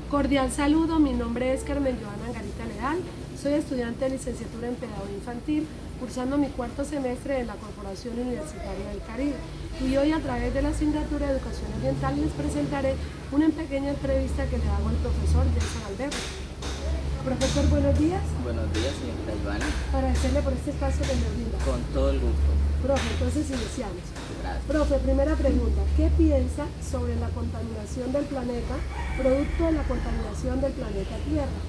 Cordial saludo, mi nombre es Carmen Joana Angarita Leal, soy estudiante de licenciatura en Pedagogía Infantil, cursando mi cuarto semestre en la Corporación Universitaria del Caribe. Y hoy, a través de la asignatura de Educación Ambiental, les presentaré una pequeña entrevista que le hago al profesor Jason Alberto. Profesor, buenos días. Buenos días, señorita Joana. Agradecerle por este espacio que me brinda. Con todo el gusto. Profe, entonces iniciamos. Gracias. Profe, primera pregunta. ¿Qué piensa sobre la contaminación del planeta, producto de la contaminación del planeta Tierra?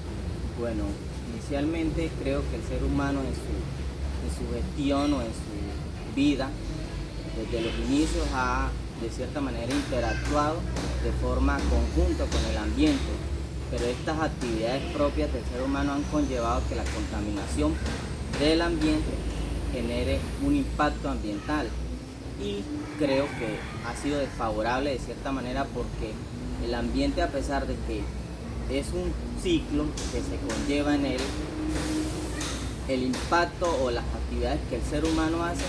Bueno, inicialmente creo que el ser humano en su gestión o en su vida, desde los inicios ha de cierta manera interactuado de forma conjunta con el ambiente, pero estas actividades propias del ser humano han conllevado que la contaminación del ambiente genere un impacto ambiental, y creo que ha sido desfavorable de cierta manera, porque el ambiente, a pesar de que es un ciclo que se conlleva en él, el impacto o las actividades que el ser humano hace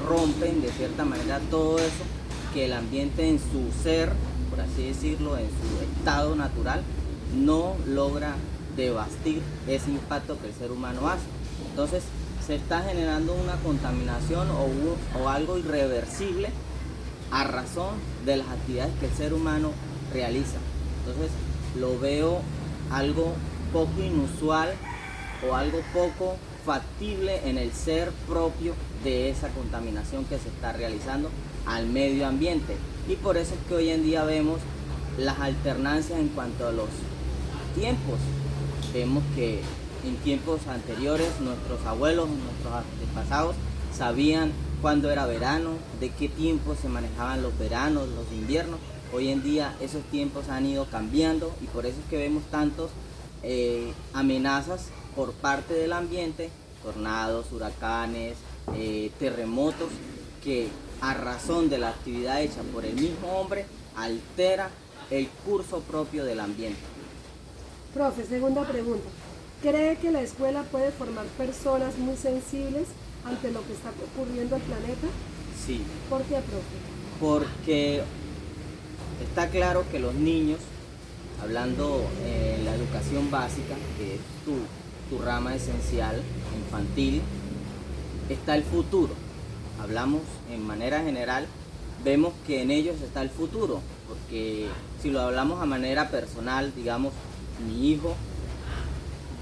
rompen de cierta manera todo eso que el ambiente en su ser, por así decirlo, en su estado natural, no logra devastar ese impacto que el ser humano hace. Entonces se está generando una contaminación o algo irreversible a razón de las actividades que el ser humano realiza. Entonces lo veo algo poco inusual o algo poco factible en el ser propio de esa contaminación que se está realizando al medio ambiente. Y por eso es que hoy en día vemos las alternancias en cuanto a los tiempos. Vemos que en tiempos anteriores nuestros abuelos, nuestros antepasados sabían cuándo era verano, de qué tiempo se manejaban los veranos, los inviernos. Hoy en día esos tiempos han ido cambiando, y por eso es que vemos tantos amenazas por parte del ambiente, tornados, huracanes, terremotos, que a razón de la actividad hecha por el mismo hombre altera el curso propio del ambiente. Profe, segunda pregunta. ¿Cree que la escuela puede formar personas muy sensibles ante lo que está ocurriendo al planeta? Sí. ¿Por qué, profe? Porque está claro que los niños, hablando en la educación básica, que es tu rama esencial, infantil, está el futuro. Hablamos en manera general, vemos que en ellos está el futuro, porque si lo hablamos a manera personal, digamos, mi hijo,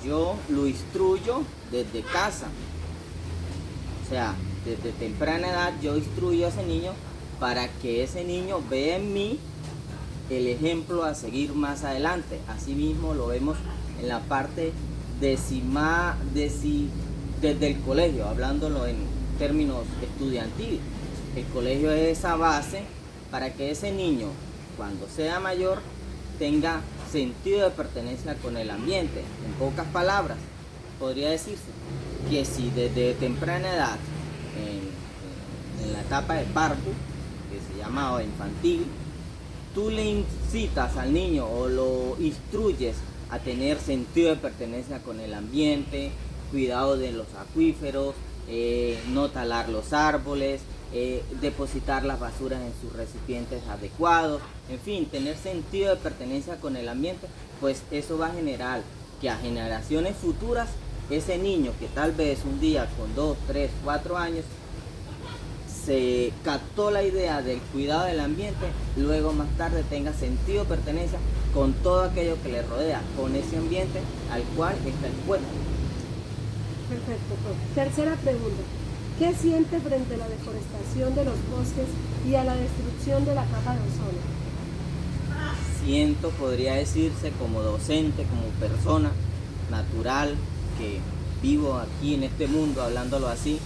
yo lo instruyo desde casa. O sea, desde temprana edad yo instruyo a ese niño para que ese niño vea en mí el ejemplo a seguir más adelante. Asimismo lo vemos en la parte desde el colegio, hablándolo en términos estudiantiles. El colegio es esa base para que ese niño, cuando sea mayor, tenga sentido de pertenencia con el ambiente. En pocas palabras, podría decirse que si desde temprana edad, en la etapa de parto, que se llama infantil, tú le incitas al niño o lo instruyes a tener sentido de pertenencia con el ambiente, cuidado de los acuíferos, no talar los árboles, depositar las basuras en sus recipientes adecuados, en fin, tener sentido de pertenencia con el ambiente, pues eso va a generar que a generaciones futuras, ese niño que tal vez un día con 2, 3, 4 años se captó la idea del cuidado del ambiente, luego más tarde tenga sentido de pertenencia con todo aquello que le rodea, con ese ambiente al cual está expuesto. Perfecto, profe. Tercera pregunta. ¿Qué siente frente a la deforestación de los bosques y a la destrucción de la capa de ozono? Siento, podría decirse, como docente, como persona natural que vivo aquí en este mundo, hablándolo así,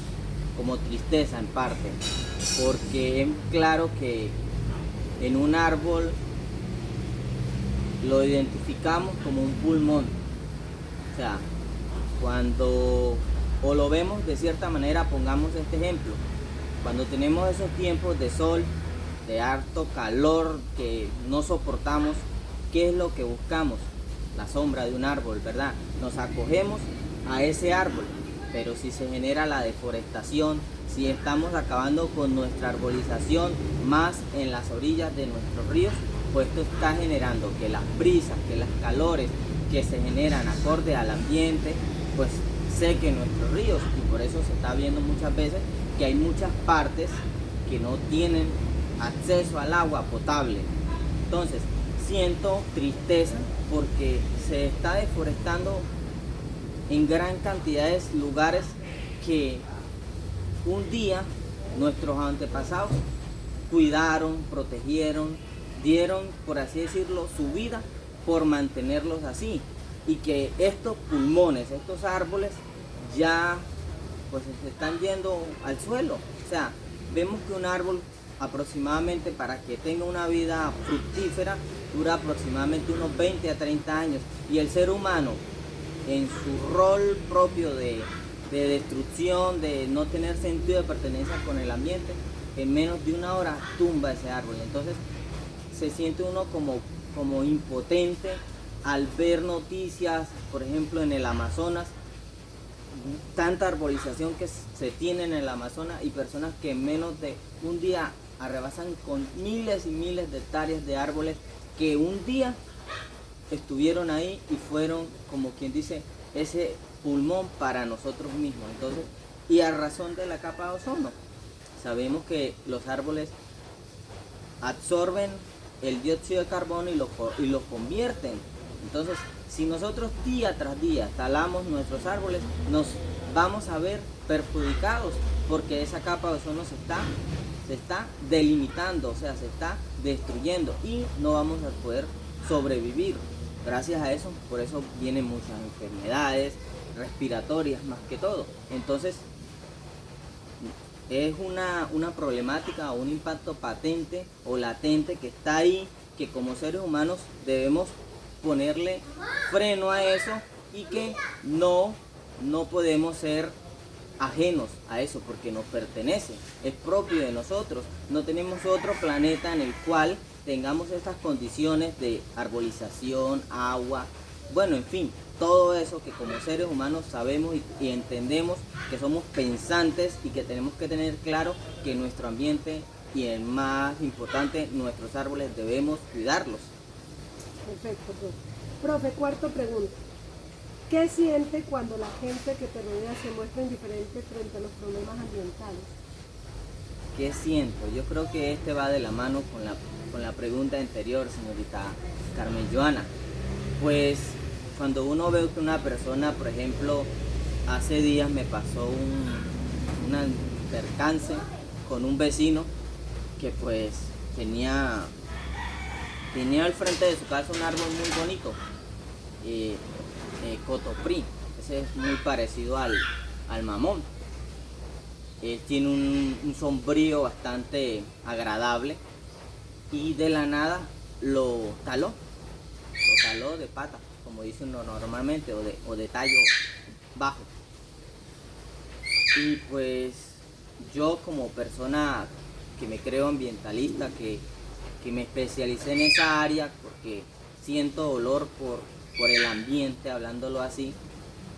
como tristeza en parte, porque es claro que en un árbol lo identificamos como un pulmón. O sea, cuando o lo vemos de cierta manera, pongamos este ejemplo, cuando tenemos esos tiempos de sol, de harto calor que no soportamos, ¿qué es lo que buscamos? La sombra de un árbol, ¿verdad? Nos acogemos a ese árbol, pero si se genera la deforestación, si estamos acabando con nuestra arbolización más en las orillas de nuestros ríos, pues esto está generando que las brisas, que los calores que se generan acorde al ambiente, pues sequen nuestros ríos, y por eso se está viendo muchas veces que hay muchas partes que no tienen acceso al agua potable. Entonces, siento tristeza porque se está deforestando en gran cantidad de lugares que un día nuestros antepasados cuidaron, protegieron, dieron, por así decirlo, su vida por mantenerlos así, y que estos pulmones, estos árboles ya pues se están yendo al suelo. O sea, vemos que un árbol aproximadamente, para que tenga una vida fructífera, dura aproximadamente unos 20 a 30 años, y el ser humano en su rol propio de destrucción, de no tener sentido de pertenencia con el ambiente, en menos de una hora tumba ese árbol. Entonces se siente uno como impotente al ver noticias, por ejemplo en el Amazonas, tanta arbolización que se tiene en el Amazonas, y personas que en menos de un día arrebasan con miles y miles de hectáreas de árboles que un día estuvieron ahí y fueron, como quien dice, ese pulmón para nosotros mismos. Entonces, y a razón de la capa de ozono, sabemos que los árboles absorben el dióxido de carbono y lo convierten. Entonces, si nosotros día tras día talamos nuestros árboles, nos vamos a ver perjudicados, porque esa capa de ozono se está delimitando, o sea, se está destruyendo, y no vamos a poder sobrevivir. Gracias a eso, por eso vienen muchas enfermedades respiratorias más que todo. Entonces, es una problemática o un impacto patente o latente que está ahí, que como seres humanos debemos ponerle freno a eso, y que no podemos ser ajenos a eso, porque nos pertenece, es propio de nosotros. No tenemos otro planeta en el cual tengamos estas condiciones de arbolización, agua, bueno, en fin, todo eso que como seres humanos sabemos y entendemos, que somos pensantes y que tenemos que tener claro que nuestro ambiente, y el más importante, nuestros árboles, debemos cuidarlos. Perfecto, profe. Profe, cuarta pregunta. ¿Qué siente cuando la gente que te rodea se muestra indiferente frente a los problemas ambientales? ¿Qué siento? Yo creo que este va de la mano con la pregunta anterior, señorita Carmen Joana. Pues cuando uno ve que una persona, por ejemplo, hace días me pasó un percance con un vecino que pues tenía al frente de su casa un árbol muy bonito, cotoprí, ese es muy parecido al mamón. Tiene un sombrío bastante agradable, y de la nada lo taló de pata, como dice uno normalmente, o de tallo bajo. Y pues yo, como persona que me creo ambientalista, que me especialicé en esa área porque siento dolor por el ambiente, hablándolo así,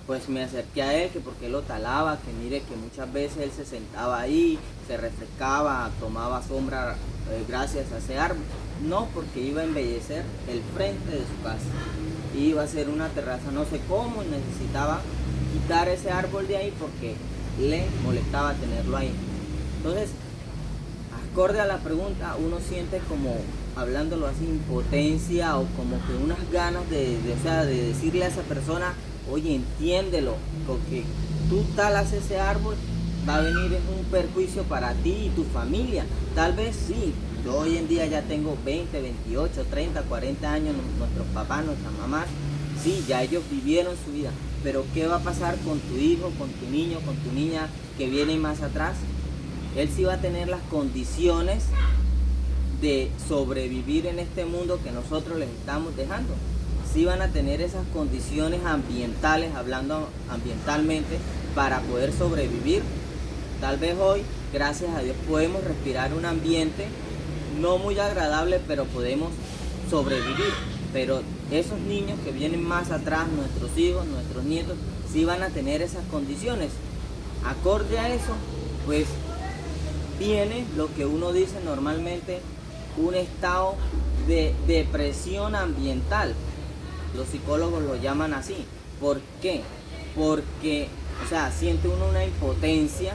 pues me acerqué a él, que porque lo talaba, que mire que muchas veces él se sentaba ahí, se refrescaba, tomaba sombra gracias a ese árbol. No, porque iba a embellecer el frente de su casa, iba a hacer una terraza, no sé cómo, y necesitaba quitar ese árbol de ahí porque le molestaba tenerlo ahí. Entonces, acorde a la pregunta, uno siente como, hablándolo así, impotencia, o como que unas ganas de decirle a esa persona: oye, entiéndelo, porque tú talas ese árbol, va a venir un perjuicio para ti y tu familia. Tal vez sí, yo hoy en día ya tengo 20, 28, 30, 40 años, nuestros papás, nuestras mamás, sí, ya ellos vivieron su vida, pero ¿qué va a pasar con tu hijo, con tu niño, con tu niña que viene más atrás? Él sí va a tener las condiciones de sobrevivir en este mundo que nosotros les estamos dejando. Sí van a tener esas condiciones ambientales, hablando ambientalmente, para poder sobrevivir. Tal vez hoy, gracias a Dios, podemos respirar un ambiente no muy agradable, pero podemos sobrevivir. Pero esos niños que vienen más atrás, nuestros hijos, nuestros nietos, sí van a tener esas condiciones. Acorde a eso, pues viene lo que uno dice normalmente, un estado de depresión ambiental. Los psicólogos lo llaman así. ¿Por qué? Porque, o sea, siente uno una impotencia,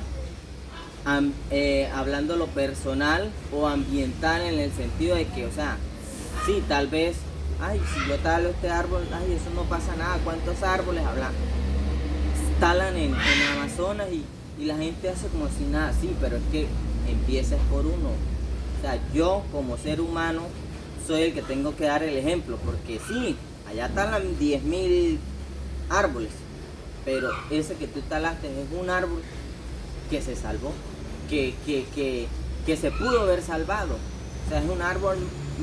hablando lo personal o ambiental, en el sentido de que, o sea, sí, tal vez, ay, si yo talo este árbol, ay, eso no pasa nada. ¿Cuántos árboles talan en Amazonas y la gente hace como si nada? Sí, pero es que empieza por uno. O sea, yo como ser humano soy el que tengo que dar el ejemplo, porque sí, allá talan 10.000 árboles, pero ese que tú talaste es un árbol que se salvó, que se pudo haber salvado. O sea, es un árbol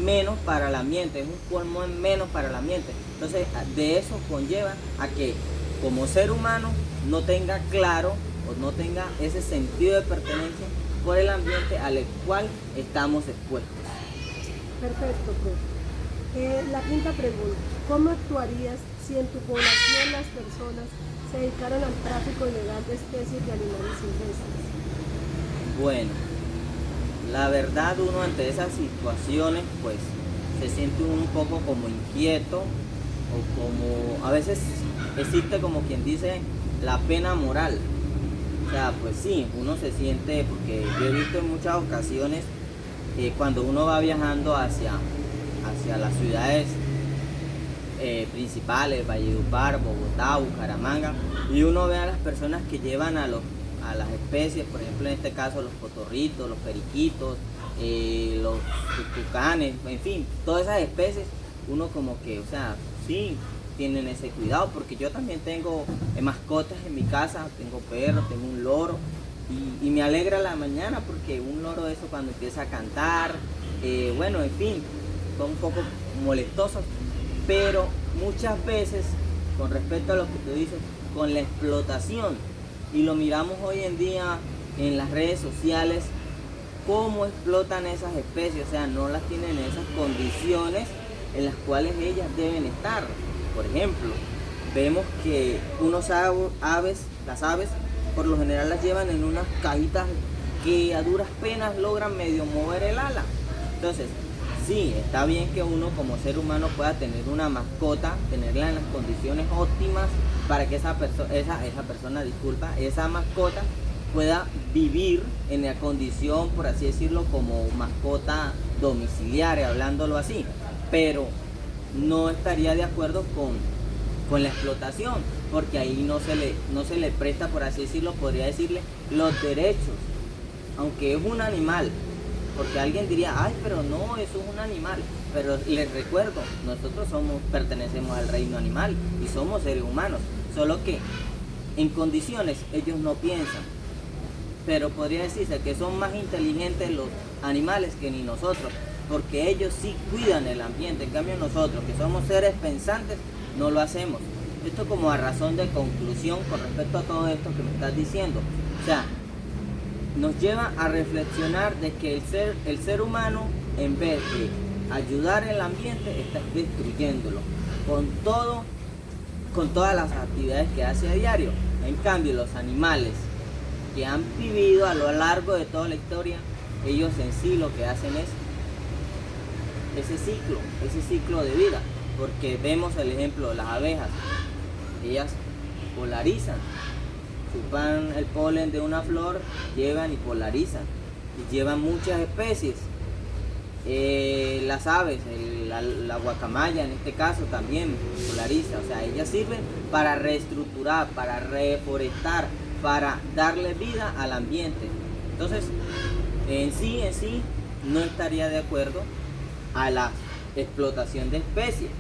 menos para el ambiente, es un pulmón menos para el ambiente. Entonces, de eso conlleva a que como ser humano no tenga claro o no tenga ese sentido de pertenencia por el ambiente al cual estamos expuestos. Perfecto, profe. La quinta pregunta, ¿cómo actuarías si en tu población las personas se dedicaran al tráfico ilegal de especies de animales silvestres? Bueno, la verdad, uno ante esas situaciones pues se siente un poco como inquieto, o como a veces existe, como quien dice, la pena moral. O sea, pues sí, uno se siente, porque yo he visto en muchas ocasiones cuando uno va viajando hacia las ciudades principales, Valledupar, Bogotá, Bucaramanga, y uno ve a las personas que llevan a las especies, por ejemplo en este caso los cotorritos, los periquitos, los tucanes, en fin, todas esas especies, uno como que, o sea, sí, tienen ese cuidado, porque yo también tengo mascotas en mi casa, tengo perros, tengo un loro, y me alegra la mañana porque un loro de eso cuando empieza a cantar, bueno, en fin, son un poco molestosos, pero muchas veces, con respecto a lo que tú dices, con la explotación, y lo miramos hoy en día en las redes sociales, cómo explotan esas especies, o sea, no las tienen en esas condiciones en las cuales ellas deben estar. Por ejemplo, vemos que las aves, por lo general las llevan en unas cajitas que a duras penas logran medio mover el ala. Entonces, sí, está bien que uno como ser humano pueda tener una mascota, tenerla en las condiciones óptimas para que esa mascota pueda vivir en la condición, por así decirlo, como mascota domiciliaria, hablándolo así. Pero no estaría de acuerdo con la explotación, porque ahí no se le presta, por así decirlo, podría decirle, los derechos, aunque es un animal. Porque alguien diría, ay, pero no, eso es un animal. Pero les recuerdo, nosotros pertenecemos al reino animal y somos seres humanos. Solo que en condiciones ellos no piensan. Pero podría decirse que son más inteligentes los animales que ni nosotros, porque ellos sí cuidan el ambiente. En cambio nosotros, que somos seres pensantes, no lo hacemos. Esto como a razón de conclusión con respecto a todo esto que me estás diciendo. O sea, nos lleva a reflexionar de que el ser humano, en vez de ayudar el ambiente, está destruyéndolo con todas las actividades que hace a diario. En cambio, los animales que han vivido a lo largo de toda la historia, ellos en sí lo que hacen es ese ciclo de vida, porque vemos el ejemplo de las abejas. Ellas polarizan, chupan el polen de una flor, llevan y polarizan, y llevan muchas especies. Las aves, la guacamaya en este caso también polariza, o sea, ellas sirven para reestructurar, para reforestar, para darle vida al ambiente. Entonces, en sí, no estaría de acuerdo a la explotación de especies,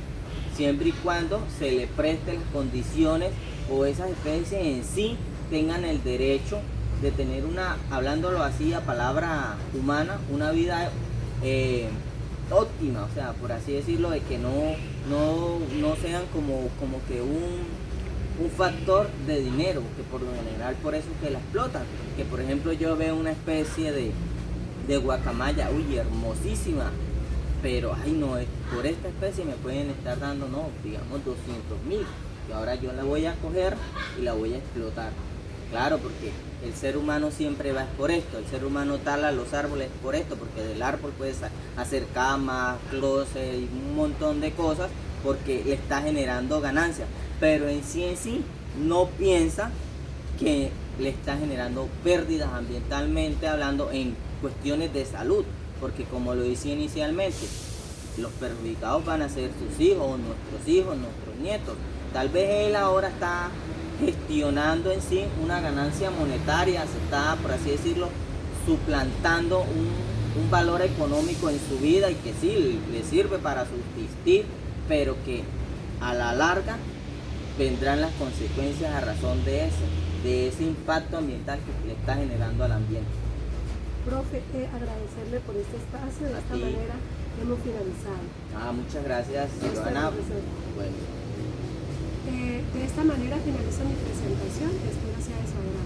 siempre y cuando se le presten las condiciones o esas especies en sí tengan el derecho de tener hablándolo así a palabra humana, una vida óptima, o sea, por así decirlo, de que no sean como que un factor de dinero, que por lo general por eso que la explotan. Que por ejemplo yo veo una especie de guacamaya, uy, hermosísima, pero ay no, por esta especie me pueden estar dando, no, digamos 200.000, y ahora yo la voy a coger y la voy a explotar. Claro, porque el ser humano siempre va por esto, el ser humano tala los árboles por esto, porque del árbol puedes hacer camas, closet y un montón de cosas, porque le está generando ganancias, pero en sí no piensa que le está generando pérdidas ambientalmente hablando en cuestiones de salud, porque como lo decía inicialmente, los perjudicados van a ser sus hijos, nuestros nietos. Tal vez él ahora está gestionando en sí una ganancia monetaria, se está, por así decirlo, suplantando un valor económico en su vida y que sí le sirve para subsistir, pero que a la larga vendrán las consecuencias a razón de ese impacto ambiental que le está generando al ambiente. Profe, agradecerle por este espacio, de A esta ti. manera hemos finalizado. Muchas gracias, Hasta Silvana. luego. Bueno. De esta manera finalizo mi presentación, espero sea de su agrado.